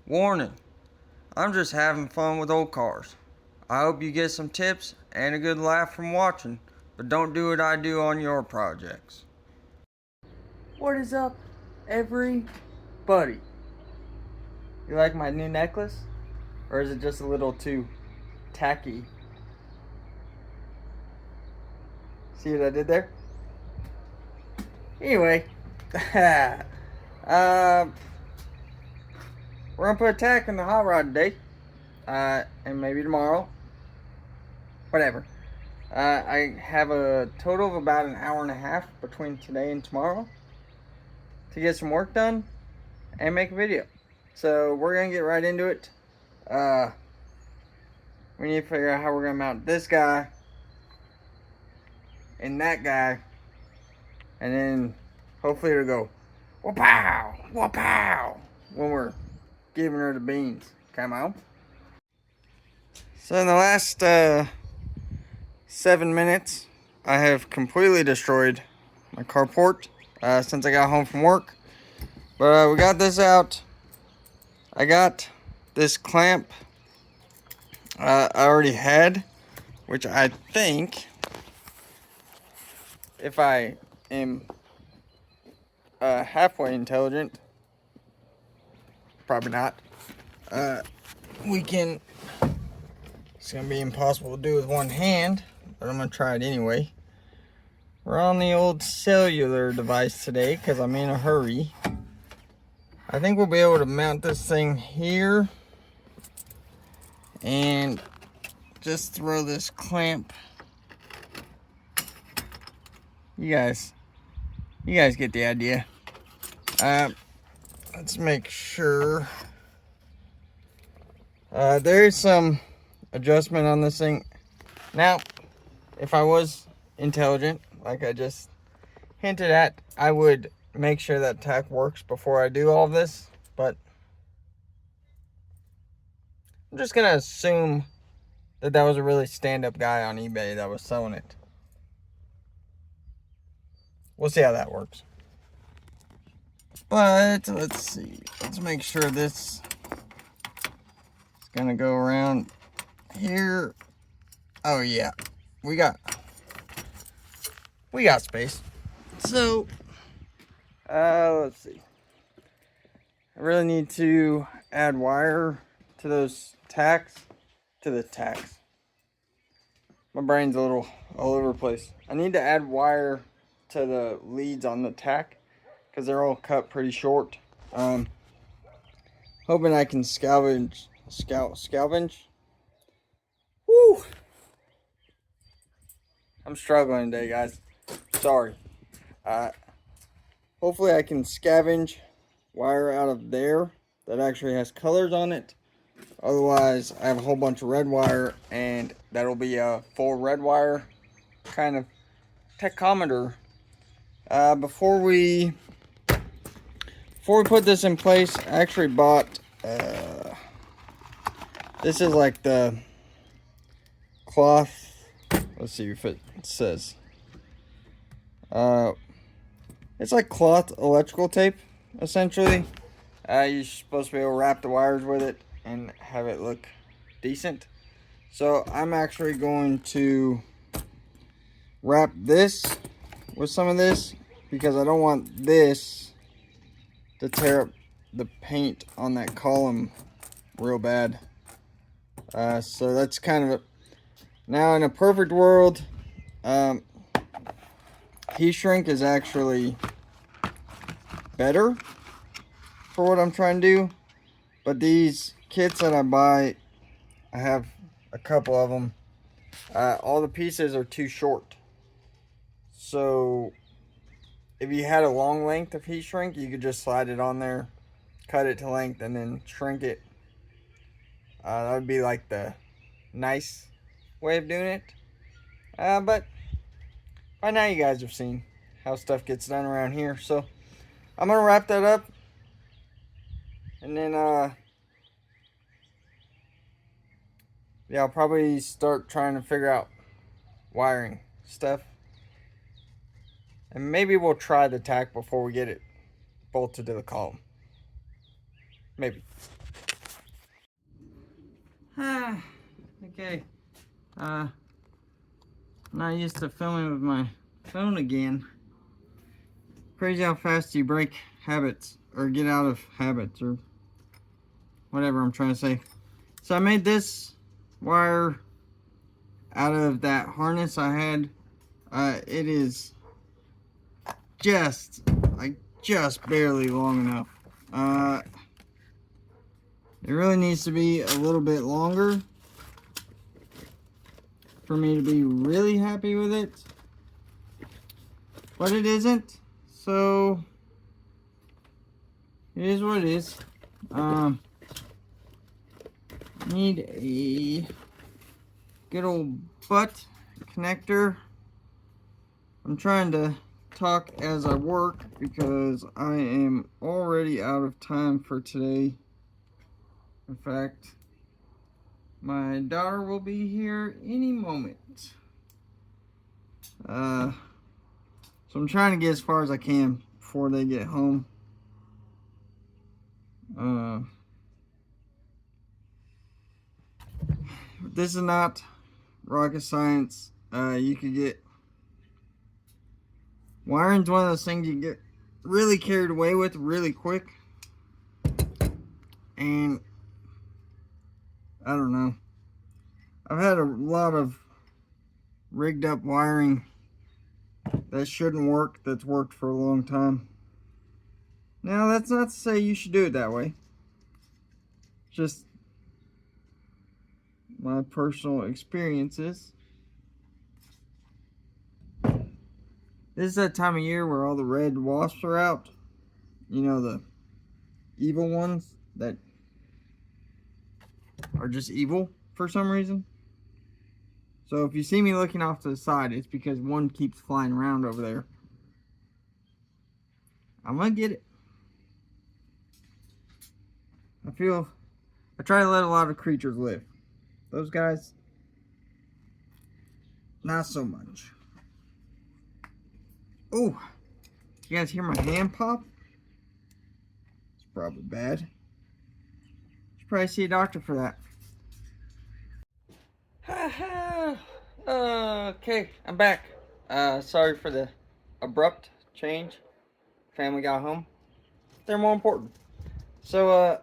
Warning, I'm just having fun with old cars. I hope you get some tips and a good laugh from watching, but don't do what I do on your projects. What is up, everybody? You like my new necklace? Or is it just a little too tacky? See what I did there? Anyway, we're gonna put a tack in the hot rod today, and maybe tomorrow. Whatever. I have a total of about an hour and a half between today and tomorrow to get some work done and make a video. So we're gonna get right into it. We need to figure out how we're gonna mount this guy and that guy, and then hopefully it'll go wha-pow, wha-pow when we're giving her the beans. Come on. So in the last 7 minutes, I have completely destroyed my carport since I got home from work. But we got this out. I got this clamp I already had, which I think, if I am halfway intelligent, probably not, we can, it's gonna be impossible to do with one hand, but I'm gonna try it anyway. We're on the old cellular device today because I'm in a hurry. I think we'll be able to mount this thing here and just throw this clamp. You guys get the idea. Let's make sure. There is some adjustment on this thing. Now, if I was intelligent, like I just hinted at, I would make sure that tack works before I do all of this, but I'm just gonna assume that was a really stand-up guy on eBay that was selling it. We'll see how that works. But let's see. Let's make sure this is gonna go around here. Oh yeah, we got space. So let's see. I really need to add wire to those tacks. My brain's a little all over the place. I need to add wire to the leads on the tack because they're all cut pretty short. Hoping I can salvage. Woo! I'm struggling today, guys. Sorry. Hopefully I can scavenge wire out of there that actually has colors on it. Otherwise, I have a whole bunch of red wire, and that'll be a full red wire kind of tachometer. Before we put this in place, I actually bought, this is like the cloth, let's see if it says, it's like cloth electrical tape, essentially. You're supposed to be able to wrap the wires with it and have it look decent. So I'm actually going to wrap this with some of this because I don't want this to tear up the paint on that column real bad. So that's kind of now in a perfect world, heat shrink is actually better for what I'm trying to do, but these kits that I buy, I have a couple of them, all the pieces are too short. So if you had a long length of heat shrink, you could just slide it on there, cut it to length, and then shrink it. That would be like the nice way of doing it. But by now you guys have seen how stuff gets done around here. So I'm going to wrap that up. And then, yeah, I'll probably start trying to figure out wiring stuff. And maybe we'll try the tack before we get it bolted to the column. Maybe. Okay. I'm not used to filming with my phone again. Crazy how fast you break habits, or get out of habits, or whatever I'm trying to say. So I made this wire out of that harness I had. It is just barely long enough. It really needs to be a little bit longer for me to be really happy with it, but it isn't, so it is what it is. Need a good old butt connector. I'm trying to talk as I work because I am already out of time for today. In fact, my daughter will be here any moment. So I'm trying to get as far as I can before they get home. This is not rocket science. You could get wiring's one of those things you get really carried away with really quick, and I don't know. I've had a lot of rigged up wiring that shouldn't work, that's worked for a long time. Now, that's not to say you should do it that way. Just my personal experiences. This is that time of year where all the red wasps are out. You know, the evil ones that are just evil for some reason. So if you see me looking off to the side, it's because one keeps flying around over there. I'm gonna get it. I try to let a lot of creatures live. Those guys, not so much. Oh, you guys hear my hand pop? It's probably bad. Should probably see a doctor for that. Okay, I'm back. Sorry for the abrupt change. Family got home. They're more important. So,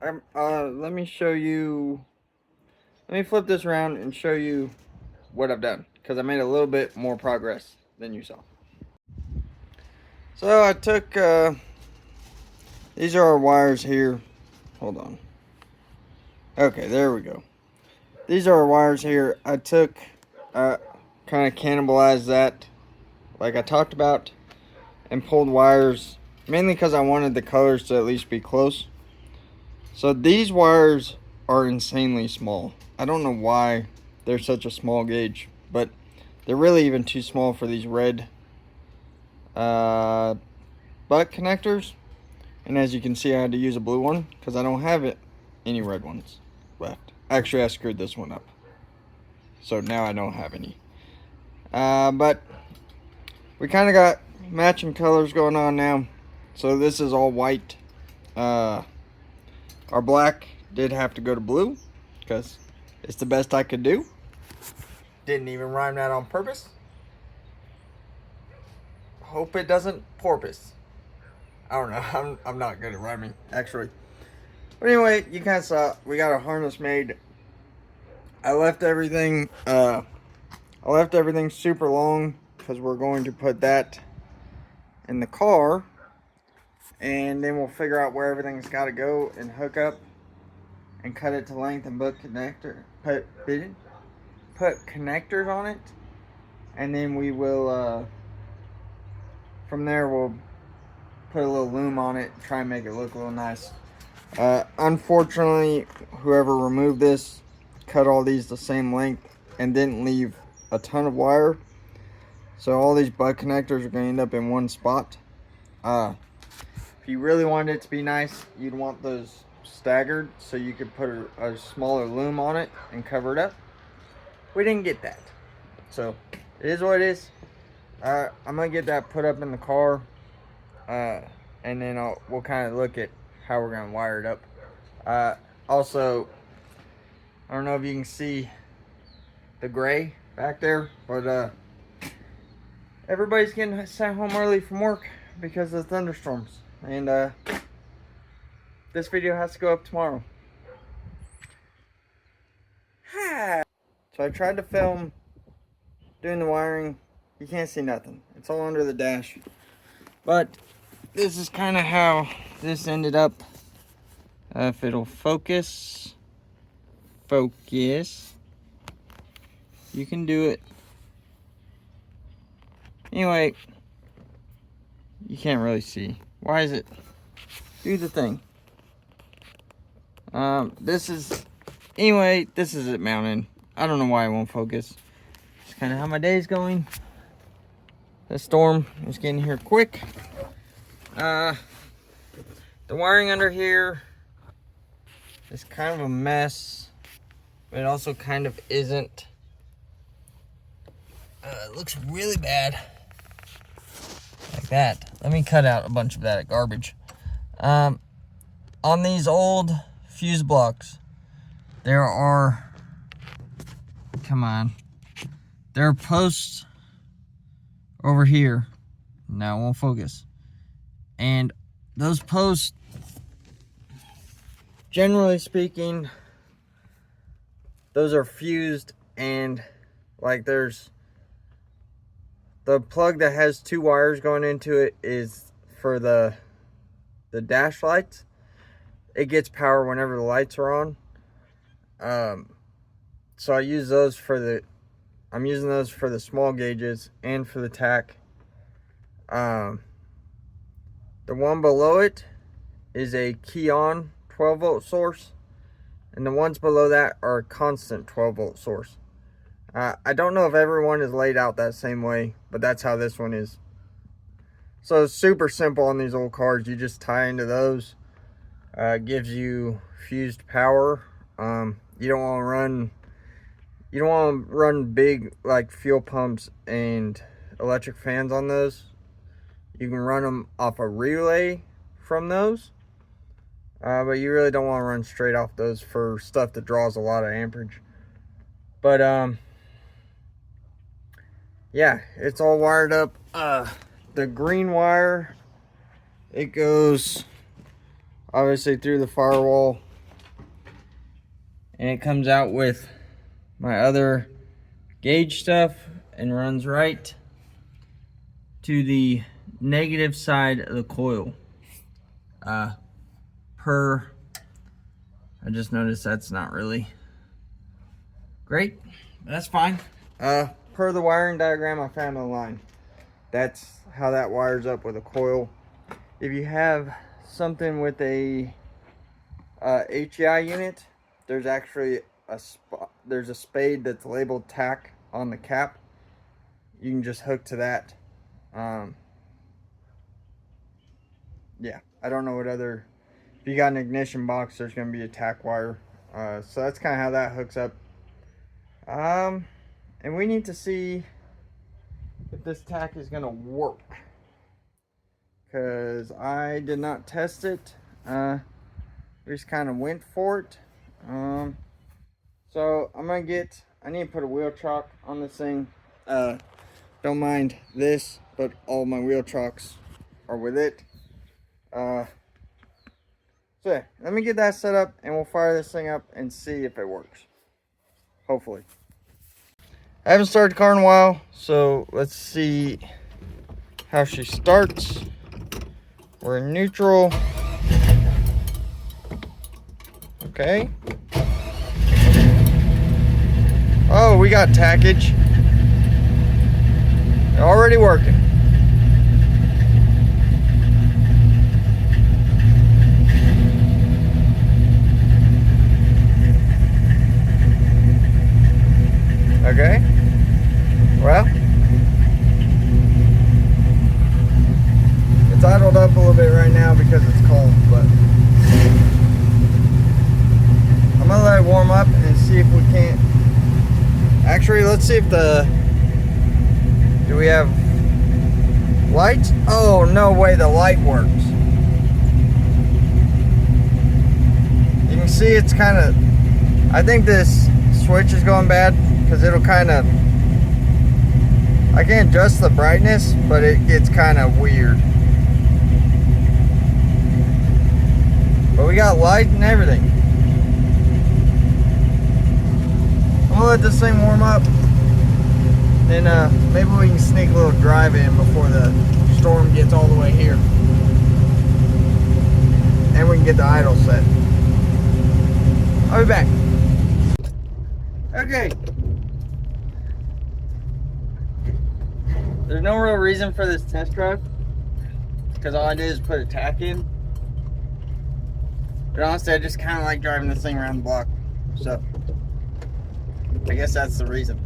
let me show you. Let me flip this around and show you what I've done, because I made a little bit more progress than you saw. So I took, these are our wires here. Hold on. Okay, there we go. These are our wires here. I took, kind of cannibalized that, like I talked about, and pulled wires, mainly because I wanted the colors to at least be close. So these wires are insanely small. I don't know why they're such a small gauge, but they're really even too small for these red butt connectors. And as you can see, I had to use a blue one because I don't have any red ones left. Actually, I screwed this one up, so now I don't have any. But we kind of got matching colors going on now. So this is all white. Our black did have to go to blue because it's the best I could do. Didn't even rhyme that on purpose. Hope it doesn't porpoise. I don't know. I'm not good at rhyming, actually. But anyway, you kind of saw we got a harness made. I left everything super long because we're going to put that in the car, and then we'll figure out where everything's got to go and hook up and cut it to length and put connectors on it, and then we will from there we'll put a little loom on it, try and make it look a little nice. Unfortunately, whoever removed this cut all these the same length and didn't leave a ton of wire, so all these butt connectors are going to end up in one spot. If you really wanted it to be nice, you'd want those staggered so you could put a smaller loom on it and cover it up. We didn't get that, so it is what it is. I'm gonna get that put up in the car, and then we'll kind of look at how we're gonna wire it up. Also, I don't know if you can see the gray back there, but everybody's getting sent home early from work because of thunderstorms, and this video has to go up tomorrow. So I tried to film doing the wiring. You can't see nothing. It's all under the dash. But this is kind of how this ended up. If it'll focus. Focus. You can do it. Anyway, you can't really see. Why is it? Do the thing. This is it mounted. I don't know why it won't focus. It's kind of how my day's going. The storm is getting here quick. The wiring under here is kind of a mess, but it also kind of isn't. It looks really bad. Like that. Let me cut out a bunch of that garbage. On these old fuse blocks, there are, there are posts over here. Now it won't focus. And those posts, generally speaking, those are fused, and like there's the plug that has 2 wires going into it is for the dash lights. It gets power whenever the lights are on. So I use those I'm using those for the small gauges and for the Tach. The one below it is a key on 12-volt source, and the ones below that are a constant 12-volt source. I don't know if everyone is laid out that same way, but that's how this one is. So it's super simple on these old cars. You just tie into those. Gives you fused power. You don't want to run big like fuel pumps and electric fans on those. You can run them off a relay from those, but you really don't want to run straight off those for stuff that draws a lot of amperage. But yeah, it's all wired up. The green wire, it goes obviously through the firewall, and it comes out with my other gauge stuff and runs right to the negative side of the coil. I just noticed that's not really great, but that's fine. Per the wiring diagram I found online, that's how that wires up with a coil. If you have something with a HEI unit, there's actually there's a spade that's labeled Tach on the cap. You can just hook to that. Yeah, I don't know what other, if you got an ignition box, there's going to be a Tach wire. So that's kind of how that hooks up. And we need to see if this Tach is going to work, because I did not test it. We just kind of went for it. So I need to put a wheel chock on this thing. Don't mind this, but all my wheel chocks are with it. So yeah, let me get that set up and we'll fire this thing up and see if it works. Hopefully. I haven't started the car in a while, so let's see how she starts. We're in neutral. Okay. Oh, we got tackage. They're already working. Okay. Well, it's idled up a little bit right now because it's cold, but I'm gonna let it warm up and see if we can't. Actually, let's see if do we have lights? Oh, no way, the light works. You can see it's kind of I think this switch is going bad because it'll kind of, I can adjust the brightness, but it gets kind of weird. But we got light and everything. I'm gonna let this thing warm up. Then maybe we can sneak a little drive in before the storm gets all the way here. And we can get the idle set. I'll be back. Okay. There's no real reason for this test drive, because all I did is put a Tach in. But honestly, I just kind of like driving this thing around the block. So, I guess that's the reason.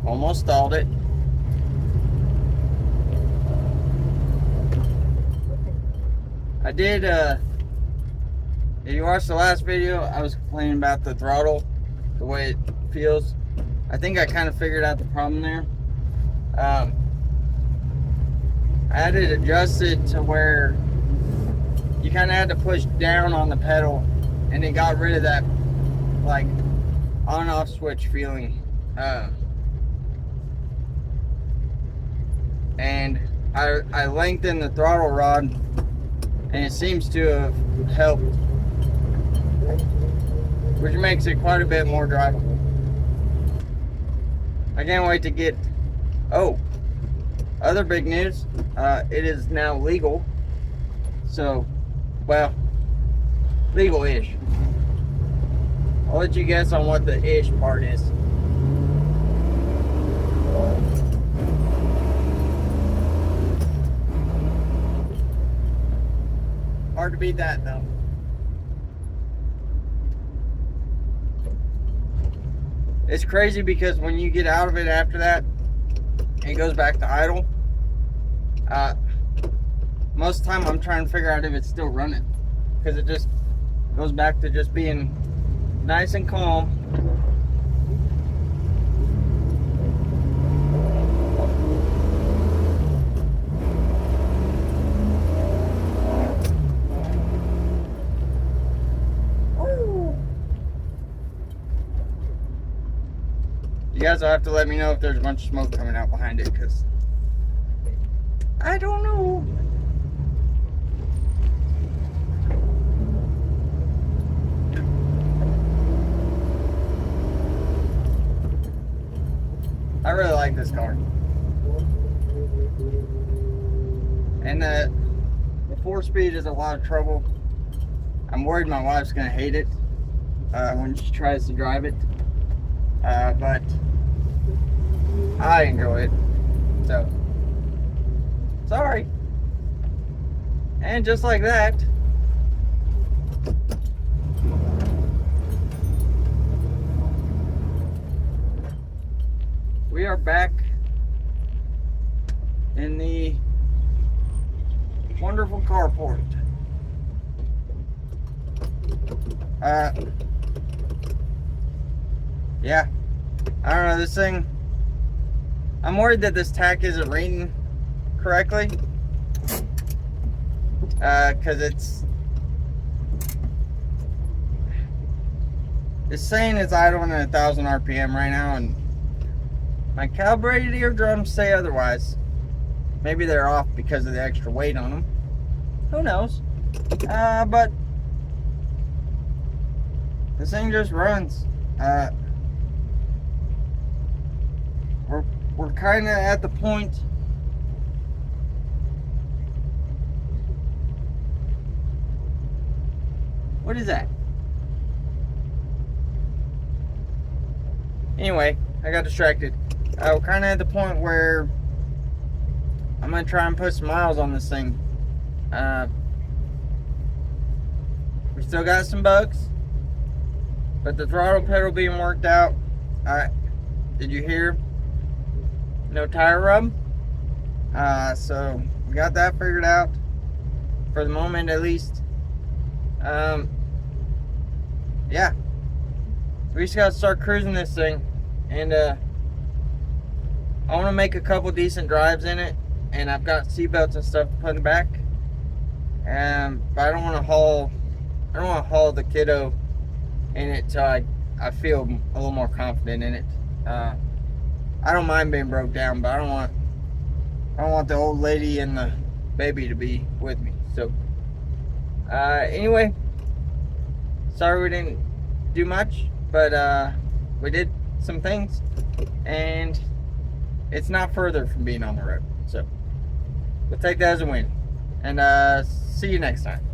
Almost stalled it. I did, if you watched the last video, I was complaining about the throttle, the way it feels. I think I kind of figured out the problem there. I had it adjusted to where you kind of had to push down on the pedal, and it got rid of that, like, on-off switch feeling. And I lengthened the throttle rod, and it seems to have helped, which makes it quite a bit more drivable. I can't wait to get, oh, other big news, it is now legal. So, well, legal-ish. I'll let you guess on what the ish part is. Hard to beat that, though. It's crazy because when you get out of it after that, it goes back to idle. Most of the time I'm trying to figure out if it's still running, because it just goes back to just being nice and calm. You guys will have to let me know if there's a bunch of smoke coming out behind it, because I don't know. I really like this car. And the 4-speed is a lot of trouble. I'm worried my wife's gonna hate it when she tries to drive it. But I enjoy it, so sorry. And just like that, we are back in the wonderful carport. Yeah, I don't know, this thing, I'm worried that this Tach isn't reading correctly, because it's saying it's idling at 1,000 RPM right now, and my calibrated eardrums say otherwise. Maybe they're off because of the extra weight on them. Who knows? But this thing just runs. We're kind of at the point what is that? Anyway, I got distracted. We're kind of at the point where I'm gonna try and put some miles on this thing. We still got some bugs, but the throttle pedal being worked out. Did you hear? No tire rub. So we got that figured out for the moment, at least. Yeah, we just gotta start cruising this thing, and I want to make a couple decent drives in it, and I've got seatbelts and stuff to put in the back. But I don't want to haul. I don't want to haul the kiddo in it till I feel a little more confident in it. I don't mind being broke down, but I don't want the old lady and the baby to be with me. So anyway, sorry we didn't do much, but we did some things, and it's not further from being on the road. So we'll take that as a win, and see you next time.